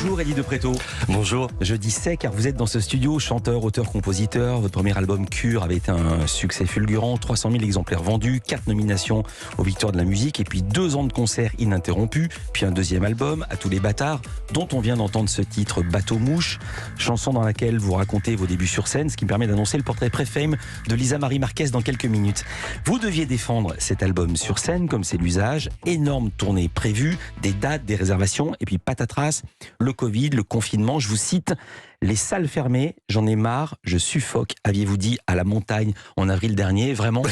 Bonjour Elie de Préto. Bonjour. Je dis c'est car vous êtes dans ce studio, chanteur, auteur, compositeur. Votre premier album Cure avait été un succès fulgurant, 300 000 exemplaires vendus, 4 nominations aux Victoires de la musique et puis 2 ans de concerts ininterrompus, puis un deuxième album, À tous les bâtards, dont on vient d'entendre ce titre Bateau Mouche, chanson dans laquelle vous racontez vos débuts sur scène, ce qui me permet d'annoncer le portrait pré-fame de Lisa Marie Marquez dans quelques minutes. Vous deviez défendre cet album sur scène comme c'est l'usage, énorme tournée prévue, des dates, des réservations et puis patatras, le Covid, le confinement, je vous cite, les salles fermées, j'en ai marre, je suffoque, aviez-vous dit à la montagne en avril dernier, vraiment?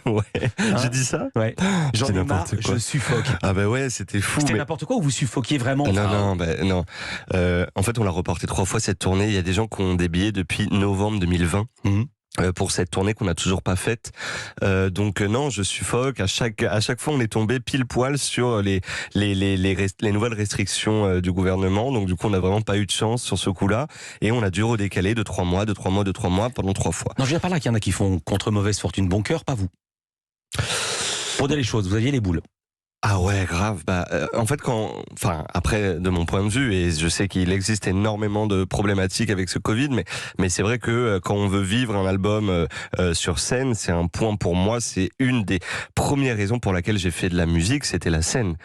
Ouais, Hein? j'ai dit ça? Ouais. J'en ai marre, n'importe quoi. je suffoque. Ah bah ouais, c'était fou. C'était mais... n'importe quoi ou vous suffoquiez vraiment? Non. En fait, on l'a reporté 3 fois cette tournée. Il y a des gens qui ont des billets depuis novembre 2020. Pour cette tournée qu'on n'a toujours pas faite. Donc non, je suffoque. À chaque fois, on est tombé pile poil sur les nouvelles restrictions du gouvernement. Donc du coup, on n'a vraiment pas eu de chance sur ce coup-là. Et on a dû redécaler de 3 mois pendant 3 fois. Non, je viens par là qu'il y en a qui font contre mauvaise fortune bon cœur, pas vous. Pour dire les choses, vous aviez les boules. Ah ouais, grave. En fait, après, de mon point de vue, et je sais qu'il existe énormément de problématiques avec ce Covid, mais c'est vrai que quand on veut vivre un album sur scène, c'est un point pour moi, c'est une des premières raisons pour laquelle j'ai fait de la musique, c'était la scène.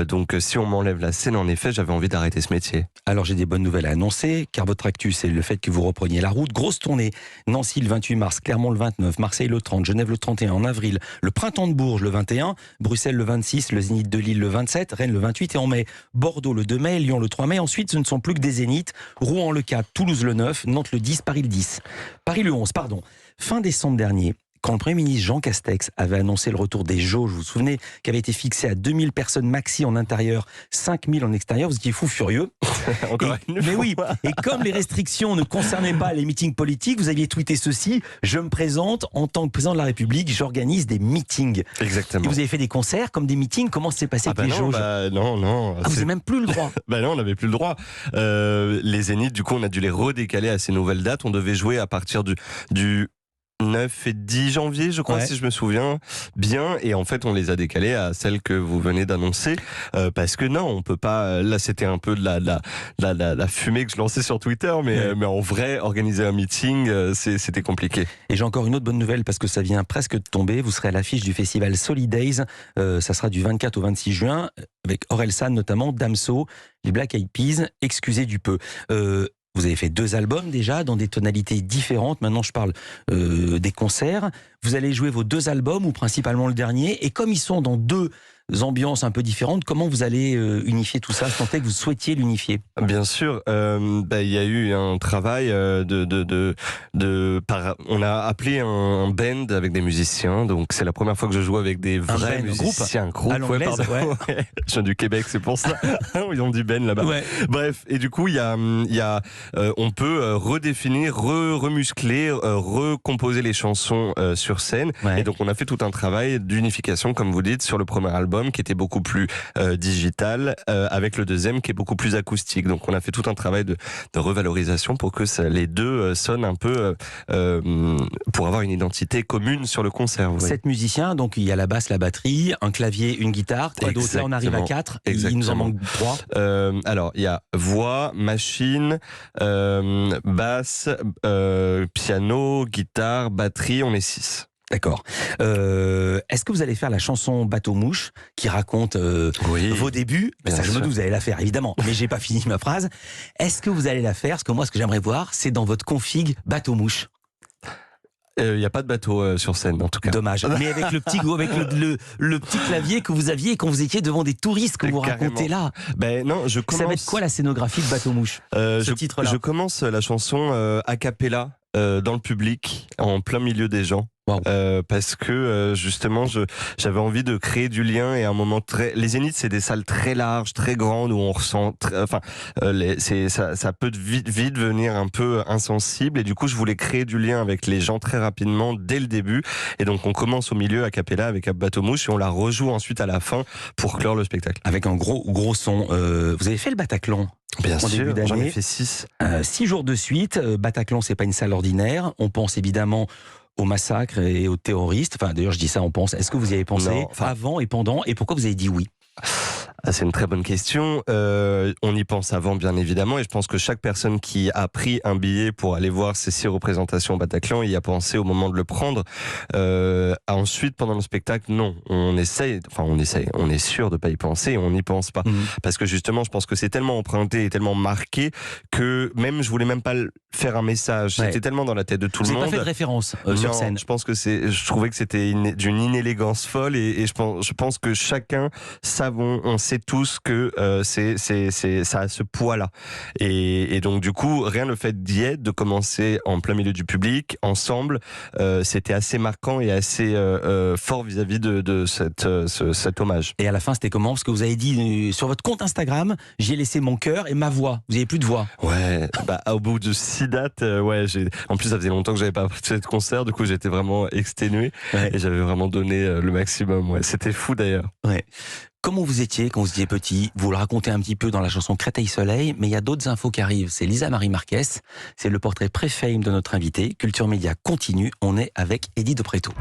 Donc, si on m'enlève la scène, en effet, j'avais envie d'arrêter ce métier. Alors j'ai des bonnes nouvelles à annoncer, car votre actu, c'est le fait que vous repreniez la route. Grosse tournée, Nancy le 28 mars, Clermont le 29, Marseille le 30, Genève le 31 en avril, le Printemps de Bourges le 21, Bruxelles le 26, le Zénith de Lille le 27, Rennes le 28 et en mai, Bordeaux le 2 mai, Lyon le 3 mai. Ensuite, ce ne sont plus que des Zéniths, Rouen le 4, Toulouse le 9, Nantes le 10, Paris le 10. Paris le 11, pardon. Fin décembre dernier, quand le Premier ministre Jean Castex avait annoncé le retour des jauges, vous vous souvenez, qui avait été fixé à 2000 personnes maxi en intérieur, 5000 en extérieur, vous étiez fou furieux. Mais oui, et comme les restrictions ne concernaient pas les meetings politiques, vous aviez tweeté ceci, je me présente en tant que président de la République, j'organise des meetings. Exactement. Et vous avez fait des concerts comme des meetings, comment s'est passé avec les jauges? Non. Vous n'avez même plus le droit. Non, on n'avait plus le droit. Les Zéniths, du coup, on a dû les redécaler à ces nouvelles dates. On devait jouer à partir du 9 et 10 janvier, je crois, si je me souviens bien. Et en fait, on les a décalés à celles que vous venez d'annoncer. Parce que non, on peut pas... Là, c'était un peu de la fumée que je lançais sur Twitter. Mais en vrai, organiser un meeting, c'était compliqué. Et j'ai encore une autre bonne nouvelle parce que ça vient presque de tomber. Vous serez à l'affiche du festival Solidays. Ça sera du 24 au 26 juin. Avec Orelsan notamment, Damso, les Black Eyed Peas, excusez du peu. Vous avez fait 2 albums déjà, dans des tonalités différentes. Maintenant, je parle des concerts. Vous allez jouer vos 2 albums, ou principalement le dernier. Et comme ils sont dans 2 ambiances un peu différentes, comment vous allez unifier tout ça? Je sentais que vous souhaitiez l'unifier. Bien sûr, il y a eu un travail on a appelé un band avec des musiciens. Donc, c'est la première fois que je joue avec des vrais musiciens. Groupe. À l'anglaise, Je viens du Québec, c'est pour ça. Ils ont du band là-bas. Ouais. Bref, et du coup, on peut redéfinir, remuscler, recomposer les chansons sur scène. Ouais. Et donc, on a fait tout un travail d'unification, comme vous dites, sur le premier album qui était beaucoup plus digital, avec le deuxième qui est beaucoup plus acoustique. Donc, on a fait tout un travail de revalorisation pour que les deux sonnent un peu pour avoir une identité commune sur le concert. 7 musiciens, donc il y a la basse, la batterie, un clavier, une guitare. Quoi d'autre? Là, on arrive à 4. Il nous en manque 3. Alors, il y a voix, machine, basse, piano, guitare, batterie. On est 6. D'accord. Est-ce que vous allez faire la chanson Bateau Mouche qui raconte vos débuts? Ça, je me doute, vous allez la faire, évidemment. Mais j'ai pas fini ma phrase. Est-ce que vous allez la faire? Parce que moi, ce que j'aimerais voir, c'est dans votre config Bateau Mouche. Il n'y a pas de bateau sur scène, en tout cas. Dommage. Mais avec le petit le petit clavier que vous aviez quand vous étiez devant des touristes que vous racontez là. Non, Ça va être quoi la scénographie de Bateau Mouche? Ce titre-là. Je commence la chanson a cappella dans le public, en plein milieu des gens. Wow. Parce que justement j'avais envie de créer du lien et un moment les Zéniths, c'est des salles très larges, très grandes où on ressent ça peut vite devenir un peu insensible et du coup je voulais créer du lien avec les gens très rapidement dès le début et donc on commence au milieu a cappella avec Bateau Mouche et on la rejoue ensuite à la fin pour clore le spectacle. Avec un gros son. Vous avez fait le Bataclan? Bien sûr, j'en ai fait 6. 6 jours de suite. Bataclan, c'est pas une salle ordinaire. On pense évidemment au massacre et aux terroristes. Enfin, d'ailleurs, je dis ça, on pense. Est-ce que vous y avez pensé avant et pendant? Et pourquoi vous avez dit oui? Ah, c'est une très bonne question. On y pense avant, bien évidemment, et je pense que chaque personne qui a pris un billet pour aller voir ces 6 représentations au Bataclan y a pensé au moment de le prendre. Ensuite, pendant le spectacle, non. On est sûr de pas y penser, et on n'y pense pas. Parce que justement, je pense que c'est tellement emprunté et tellement marqué que même, je voulais même pas faire un message. C'était tellement dans la tête de tout le monde. Vous n'avez pas fait de référence Non, sur scène. je pense que je trouvais que c'était d'une inélégance folle, et je pense que chacun on sait tous que ça a ce poids-là. Et donc du coup, rien le fait d'y être, de commencer en plein milieu du public, ensemble, c'était assez marquant et assez fort vis-à-vis de cet hommage. Et à la fin, c'était comment? Parce que vous avez dit sur votre compte Instagram, j'y ai laissé mon cœur et ma voix. Vous n'avez plus de voix. Ouais, au bout de 6 dates, en plus ça faisait longtemps que j'avais pas fait de concert, du coup j'étais vraiment exténué, et j'avais vraiment donné le maximum. Ouais, c'était fou d'ailleurs. Ouais. Comment vous étiez quand vous étiez petit? Vous le racontez un petit peu dans la chanson Créteil-Soleil, mais il y a d'autres infos qui arrivent. C'est Lisa Marie Marquez, c'est le portrait pré-fame de notre invité. Culture Média continue, on est avec Eddie de Pretto.